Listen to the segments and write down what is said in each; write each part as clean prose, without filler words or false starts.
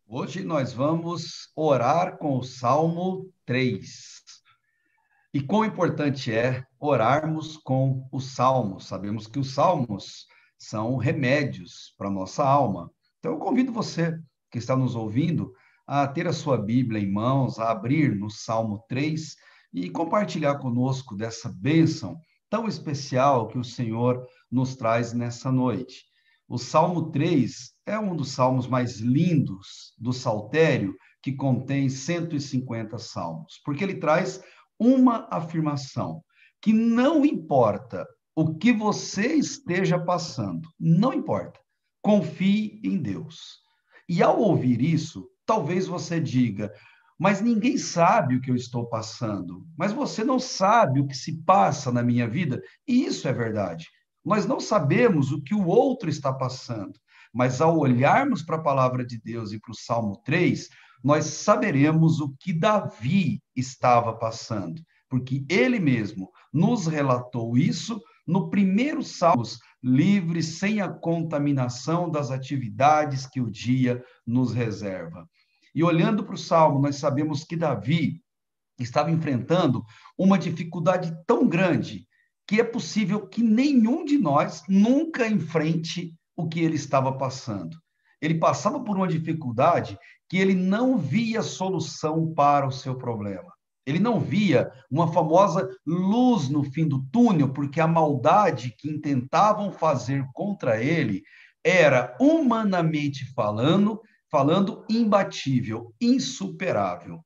Hoje nós vamos orar com o Salmo 3. E quão importante é orarmos com os salmos. Sabemos que os salmos são remédios para a nossa alma. Então eu convido você que está nos ouvindo a ter a sua Bíblia em mãos, a abrir no Salmo 3 e compartilhar conosco dessa bênção tão especial que o Senhor nos traz nessa noite. O Salmo 3 é um dos salmos mais lindos do Saltério, que contém 150 salmos, porque ele traz uma afirmação, que não importa o que você esteja passando, não importa, confie em Deus. E ao ouvir isso, talvez você diga, mas ninguém sabe o que eu estou passando, mas você não sabe o que se passa na minha vida, e isso é verdade. Nós não sabemos o que o outro está passando, mas ao olharmos para a palavra de Deus e para o Salmo 3, nós saberemos o que Davi estava passando, porque ele mesmo nos relatou isso no primeiro Salmo, livre, sem a contaminação das atividades que o dia nos reserva. E olhando para o Salmo, nós sabemos que Davi estava enfrentando uma dificuldade tão grande que é possível que nenhum de nós nunca enfrente o que ele estava passando. Ele passava por uma dificuldade que ele não via solução para o seu problema. Ele não via uma famosa luz no fim do túnel, porque a maldade que intentavam fazer contra ele era, humanamente falando imbatível, insuperável.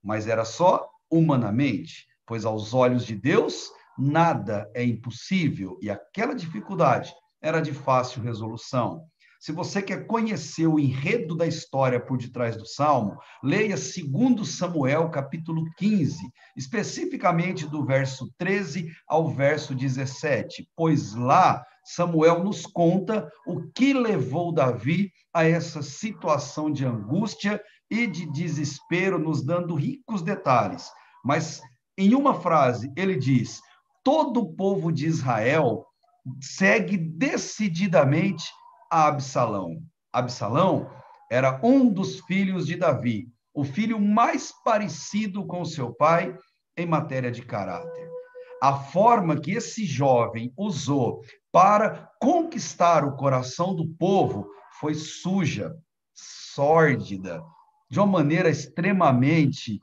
Mas era só humanamente, pois aos olhos de Deus nada é impossível e aquela dificuldade era de fácil resolução. Se você quer conhecer o enredo da história por detrás do Salmo, leia 2 Samuel, capítulo 15, especificamente do verso 13 ao verso 17, pois lá Samuel nos conta o que levou Davi a essa situação de angústia e de desespero, nos dando ricos detalhes. Mas em uma frase, ele diz: todo o povo de Israel segue decididamente a Absalão. Absalão era um dos filhos de Davi, o filho mais parecido com seu pai em matéria de caráter. A forma que esse jovem usou para conquistar o coração do povo foi suja, sórdida, de uma maneira extremamente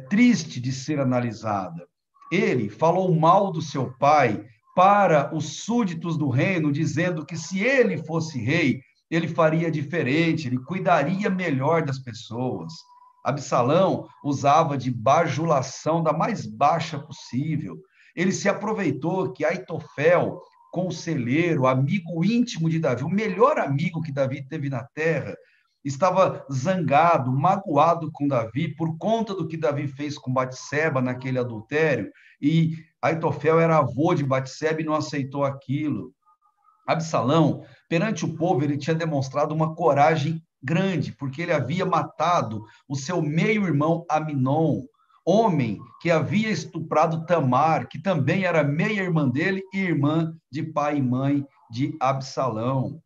triste de ser analisada. Ele falou mal do seu pai para os súditos do reino, dizendo que se ele fosse rei, ele faria diferente, ele cuidaria melhor das pessoas. Absalão usava de bajulação da mais baixa possível. Ele se aproveitou que Aitofel, conselheiro, amigo íntimo de Davi, o melhor amigo que Davi teve na terra, estava zangado, magoado com Davi por conta do que Davi fez com Batseba naquele adultério, e Aitofel era avô de Batseba e não aceitou aquilo. Absalão, perante o povo, ele tinha demonstrado uma coragem grande, porque ele havia matado o seu meio-irmão Aminon, homem que havia estuprado Tamar, que também era meia-irmã dele e irmã de pai e mãe de Absalão.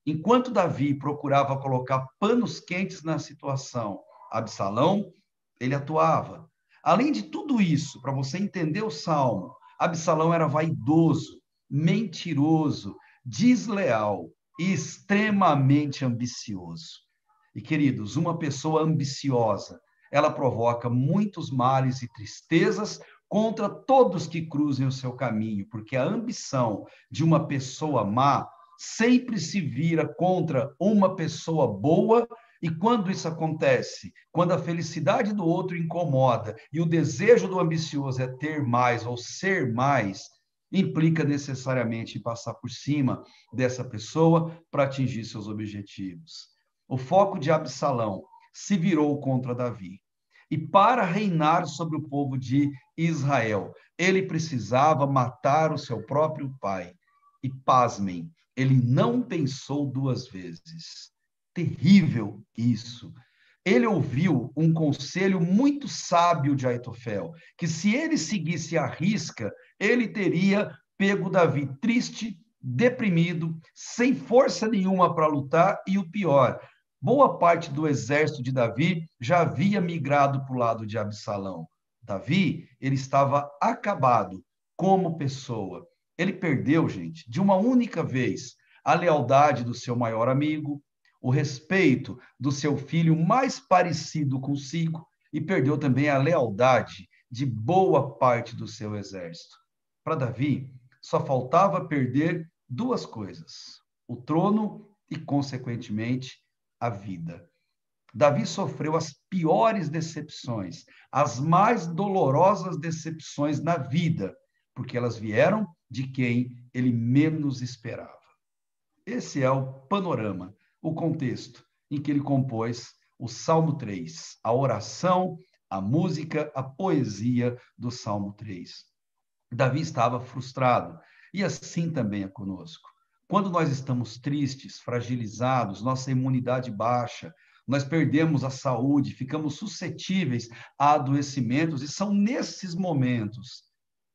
Enquanto Davi procurava colocar panos quentes na situação, Absalão, ele atuava. Além de tudo isso, para você entender o Salmo, Absalão era vaidoso, mentiroso, desleal e extremamente ambicioso. E, queridos, uma pessoa ambiciosa, ela provoca muitos males e tristezas contra todos que cruzem o seu caminho, porque a ambição de uma pessoa má sempre se vira contra uma pessoa boa, e quando isso acontece, quando a felicidade do outro incomoda e o desejo do ambicioso é ter mais ou ser mais, implica necessariamente em passar por cima dessa pessoa para atingir seus objetivos. O foco de Absalão se virou contra Davi. E para reinar sobre o povo de Israel, ele precisava matar o seu próprio pai. E pasmem, ele não pensou duas vezes. Terrível isso. Ele ouviu um conselho muito sábio de Aitofel, que se ele seguisse à risca, ele teria pego Davi triste, deprimido, sem força nenhuma para lutar, e o pior, Boa parte do exército de Davi já havia migrado para o lado de Absalão. Davi, ele estava acabado como pessoa. Ele perdeu, gente, de uma única vez, a lealdade do seu maior amigo, o respeito do seu filho mais parecido consigo, e perdeu também a lealdade de boa parte do seu exército. Para Davi, só faltava perder duas coisas: o trono e, consequentemente, a vida. Davi sofreu as piores decepções, as mais dolorosas decepções na vida, porque elas vieram de quem ele menos esperava. Esse é o panorama, o contexto em que ele compôs o Salmo 3, a oração, a música, a poesia do Salmo 3. Davi estava frustrado, e assim também é conosco. Quando nós estamos tristes, fragilizados, nossa imunidade baixa, nós perdemos a saúde, ficamos suscetíveis a adoecimentos, e são nesses momentos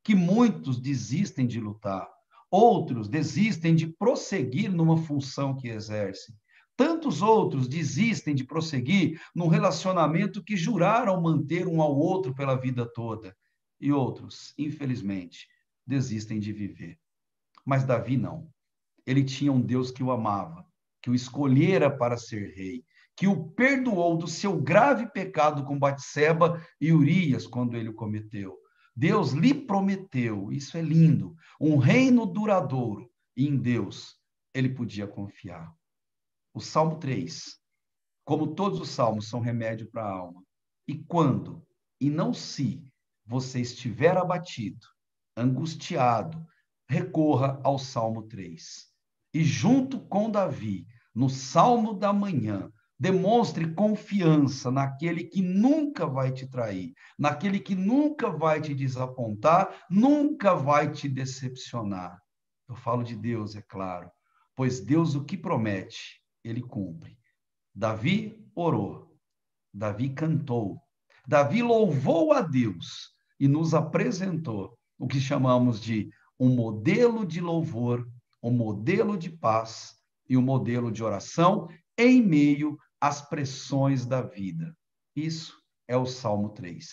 que muitos desistem de lutar, outros desistem de prosseguir numa função que exercem. Tantos outros desistem de prosseguir num relacionamento que juraram manter um ao outro pela vida toda. E outros, infelizmente, desistem de viver. Mas Davi não. Ele tinha um Deus que o amava, que o escolhera para ser rei, que o perdoou do seu grave pecado com Batseba e Urias quando ele o cometeu. Deus lhe prometeu, isso é lindo, um reino duradouro, e em Deus ele podia confiar. O Salmo 3, como todos os salmos, são remédio para a alma. E quando, e não se, você estiver abatido, angustiado, recorra ao Salmo 3. E junto com Davi, no Salmo da manhã, demonstre confiança naquele que nunca vai te trair, naquele que nunca vai te desapontar, nunca vai te decepcionar. Eu falo de Deus, é claro, pois Deus o que promete, ele cumpre. Davi orou, Davi cantou, Davi louvou a Deus e nos apresentou o que chamamos de um modelo de louvor, um modelo de paz e um modelo de oração em meio às pressões da vida. Isso é o Salmo 3.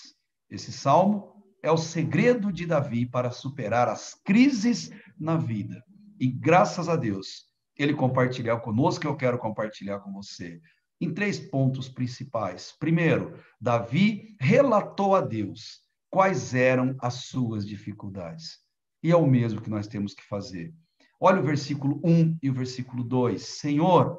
Esse salmo é o segredo de Davi para superar as crises na vida. E graças a Deus, ele compartilhou conosco, eu quero compartilhar com você em 3 pontos principais. Primeiro, Davi relatou a Deus quais eram as suas dificuldades. E é o mesmo que nós temos que fazer. Olha o versículo 1 e o versículo 2. Senhor,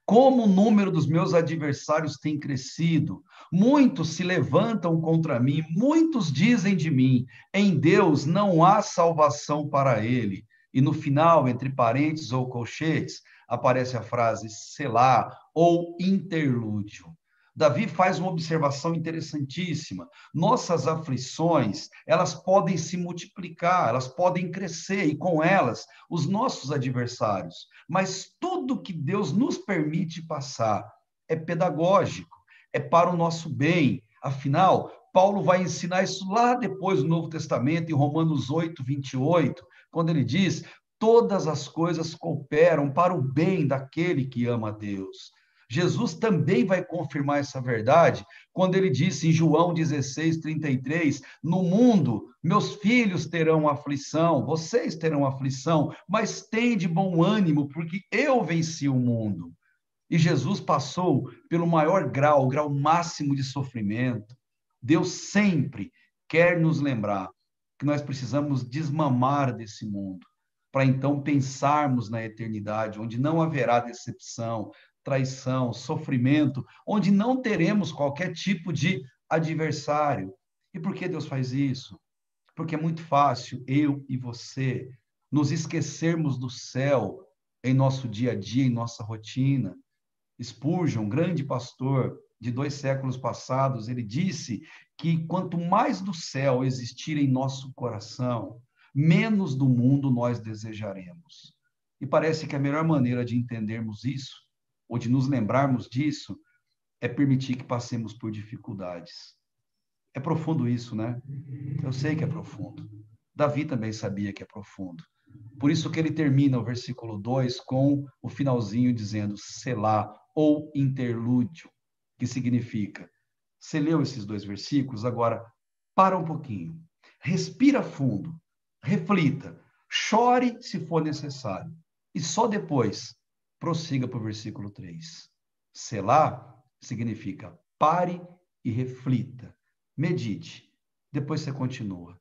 como o número dos meus adversários tem crescido, muitos se levantam contra mim, muitos dizem de mim, em Deus não há salvação para ele. E no final, entre parênteses ou colchetes, aparece a frase Selá ou interlúdio. Davi faz uma observação interessantíssima. Nossas aflições, elas podem se multiplicar, elas podem crescer, e com elas, os nossos adversários. Mas tudo que Deus nos permite passar é pedagógico, é para o nosso bem. Afinal, Paulo vai ensinar isso lá depois do Novo Testamento, em Romanos 8, 28, quando ele diz: todas as coisas cooperam para o bem daquele que ama a Deus. Jesus também vai confirmar essa verdade quando ele disse em João 16, 33, no mundo meus filhos terão aflição, vocês terão aflição, mas tende bom ânimo, porque eu venci o mundo. E Jesus passou pelo maior grau, o grau máximo de sofrimento. Deus sempre quer nos lembrar que nós precisamos desmamar desse mundo, para então pensarmos na eternidade, onde não haverá decepção, traição, sofrimento, onde não teremos qualquer tipo de adversário. E por que Deus faz isso? Porque é muito fácil eu e você nos esquecermos do céu em nosso dia a dia, em nossa rotina. Spurgeon, grande pastor de 2 séculos passados, ele disse que quanto mais do céu existir em nosso coração, menos do mundo nós desejaremos. E parece que a melhor maneira de entendermos isso, ou de nos lembrarmos disso, é permitir que passemos por dificuldades. É profundo isso, né? Eu sei que é profundo. Davi também sabia que é profundo. Por isso que ele termina o versículo 2 com o finalzinho dizendo Selá, ou interlúdio, que significa, você leu esses 2 versículos, agora para um pouquinho, respira fundo, reflita, chore se for necessário, e só depois prossiga para o versículo 3. Selá significa pare e reflita, medite, depois você continua.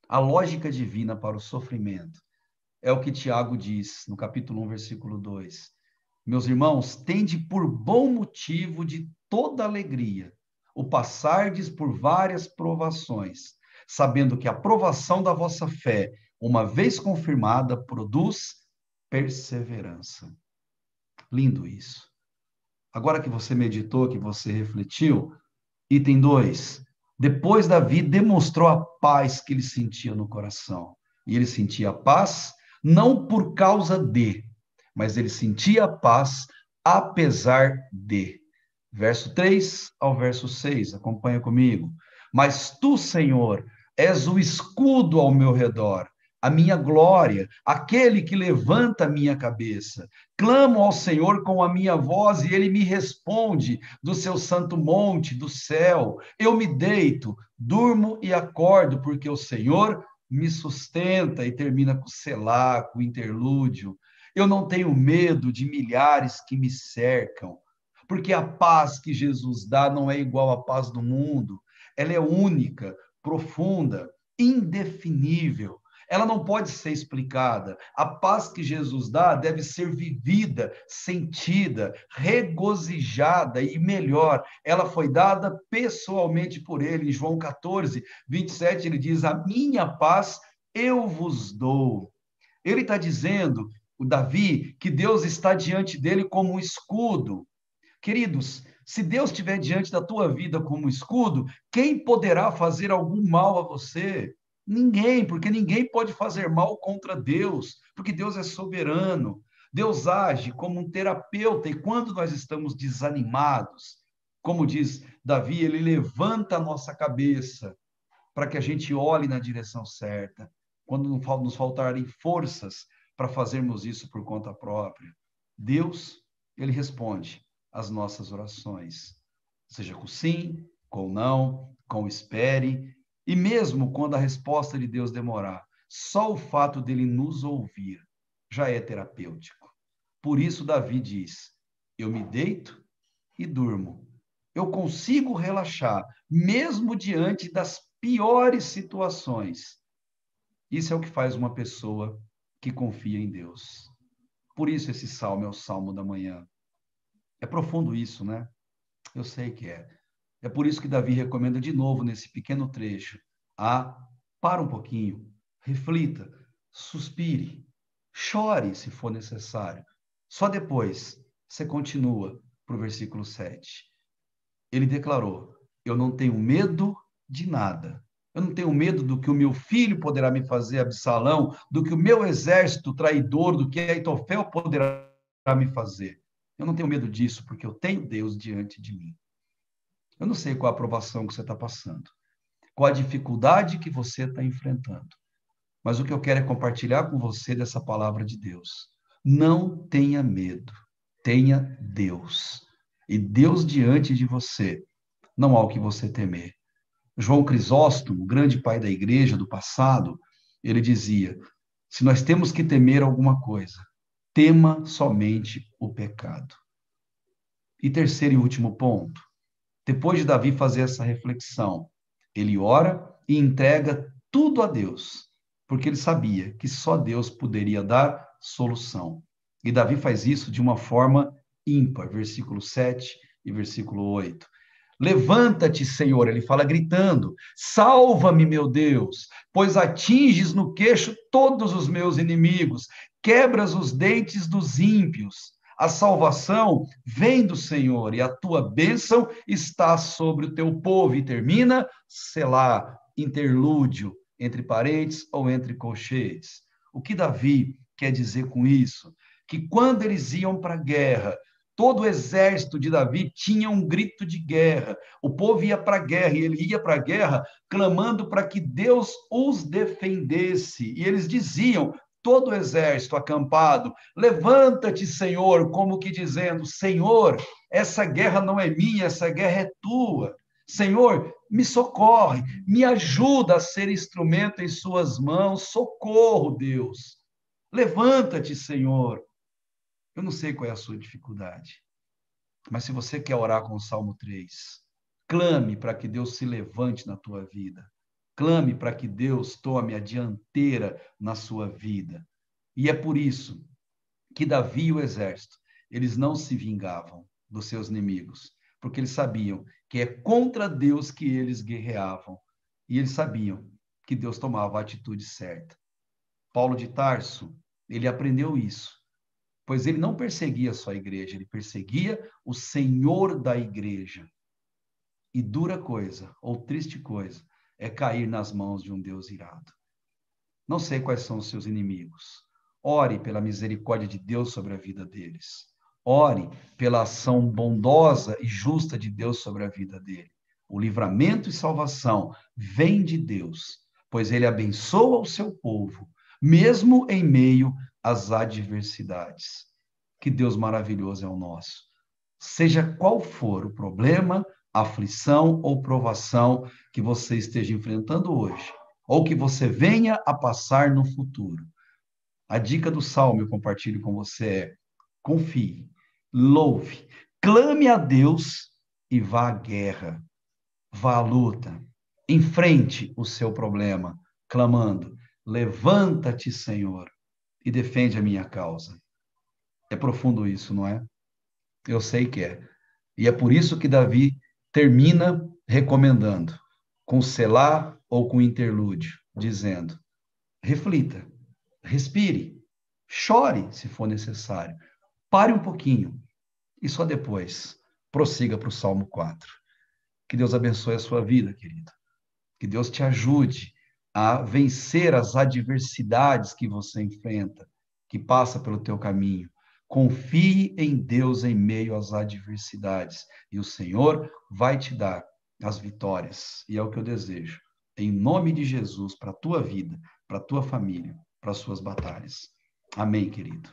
A lógica divina para o sofrimento é o que Tiago diz no capítulo 1, versículo 2. Meus irmãos, tende por bom motivo de toda alegria o passardes por várias provações, sabendo que a provação da vossa fé, uma vez confirmada, produz perseverança. Lindo isso. Agora que você meditou, que você refletiu, item 2. Depois Davi demonstrou a paz que ele sentia no coração. E ele sentia paz não por causa de, mas ele sentia paz apesar de. Verso 3 ao verso 6, acompanha comigo. Mas tu, Senhor, és o escudo ao meu redor, a minha glória, aquele que levanta a minha cabeça. Clamo ao Senhor com a minha voz e ele me responde do seu santo monte, do céu. Eu me deito, durmo e acordo, porque o Senhor me sustenta, e termina com selá, com interlúdio. Eu não tenho medo de milhares que me cercam, porque a paz que Jesus dá não é igual à paz do mundo. Ela é única, profunda, indefinível. Ela não pode ser explicada. A paz que Jesus dá deve ser vivida, sentida, regozijada e melhor, ela foi dada pessoalmente por ele. Em João 14, 27, ele diz: a minha paz eu vos dou. Ele está dizendo, o Davi, que Deus está diante dele como um escudo. Queridos, se Deus estiver diante da tua vida como um escudo, quem poderá fazer algum mal a você? Ninguém, porque ninguém pode fazer mal contra Deus, porque Deus é soberano. Deus age como um terapeuta, e quando nós estamos desanimados, como diz Davi, ele levanta a nossa cabeça para que a gente olhe na direção certa, quando nos faltarem forças para fazermos isso por conta própria. Deus, ele responde as nossas orações, seja com sim, com não, com espere, e mesmo quando a resposta de Deus demorar, só o fato dele nos ouvir já é terapêutico. Por isso Davi diz: eu me deito e durmo. Eu consigo relaxar, mesmo diante das piores situações. Isso é o que faz uma pessoa que confia em Deus. Por isso esse salmo é o salmo da manhã. É profundo isso, né? Eu sei que é. É por isso que Davi recomenda de novo nesse pequeno trecho: para um pouquinho, reflita, suspire, chore se for necessário. Só depois você continua para o versículo 7. Ele declarou: eu não tenho medo de nada. Eu não tenho medo do que o meu filho poderá me fazer, Absalão, do que o meu exército traidor, do que Aitofel poderá me fazer. Eu não tenho medo disso, porque eu tenho Deus diante de mim. Eu não sei qual a aprovação que você está passando, qual a dificuldade que você está enfrentando, mas o que eu quero é compartilhar com você dessa palavra de Deus. Não tenha medo, tenha Deus. E Deus diante de você, não há o que você temer. João Crisóstomo, grande pai da igreja do passado, ele dizia: se nós temos que temer alguma coisa, tema somente o pecado. E terceiro e último ponto, depois de Davi fazer essa reflexão, ele ora e entrega tudo a Deus, porque ele sabia que só Deus poderia dar solução. E Davi faz isso de uma forma ímpar, versículo 7 e versículo 8. Levanta-te, Senhor, ele fala gritando, salva-me, meu Deus, pois atinges no queixo todos os meus inimigos, quebras os dentes dos ímpios. A salvação vem do Senhor e a tua bênção está sobre o teu povo. E termina, selá, interlúdio, entre parênteses ou entre colchetes. O que Davi quer dizer com isso? Que quando eles iam para a guerra, todo o exército de Davi tinha um grito de guerra. O povo ia para a guerra e ele ia para a guerra clamando para que Deus os defendesse. E eles diziam: todo o exército acampado. Levanta-te, Senhor, como que dizendo, Senhor, essa guerra não é minha, essa guerra é tua. Senhor, me socorre, me ajuda a ser instrumento em suas mãos. Socorro, Deus. Levanta-te, Senhor. Eu não sei qual é a sua dificuldade, mas se você quer orar com o Salmo 3, clame para que Deus se levante na tua vida. Clame para que Deus tome a dianteira na sua vida. E é por isso que Davi e o exército, eles não se vingavam dos seus inimigos, porque eles sabiam que é contra Deus que eles guerreavam. E eles sabiam que Deus tomava a atitude certa. Paulo de Tarso, ele aprendeu isso, pois ele não perseguia só a igreja, ele perseguia o Senhor da igreja. E dura coisa, ou triste coisa, é cair nas mãos de um Deus irado. Não sei quais são os seus inimigos. Ore pela misericórdia de Deus sobre a vida deles. Ore pela ação bondosa e justa de Deus sobre a vida dele. O livramento e salvação vem de Deus, pois ele abençoa o seu povo, mesmo em meio às adversidades. Que Deus maravilhoso é o nosso. Seja qual for o problema, aflição ou provação que você esteja enfrentando hoje, ou que você venha a passar no futuro. A dica do Salmo eu compartilho com você é: confie, louve, clame a Deus e vá à guerra, vá à luta, enfrente o seu problema, clamando: levanta-te, Senhor, e defende a minha causa. É profundo isso, não é? Eu sei que é. E é por isso que Davi termina recomendando, com selá ou com interlúdio, dizendo: reflita, respire, chore se for necessário, pare um pouquinho e só depois prossiga para o Salmo 4. Que Deus abençoe a sua vida, querido. Que Deus te ajude a vencer as adversidades que você enfrenta, que passa pelo teu caminho. Confie em Deus em meio às adversidades e o Senhor vai te dar as vitórias. E é o que eu desejo. Em nome de Jesus, para a tua vida, para a tua família, para as suas batalhas. Amém, querido.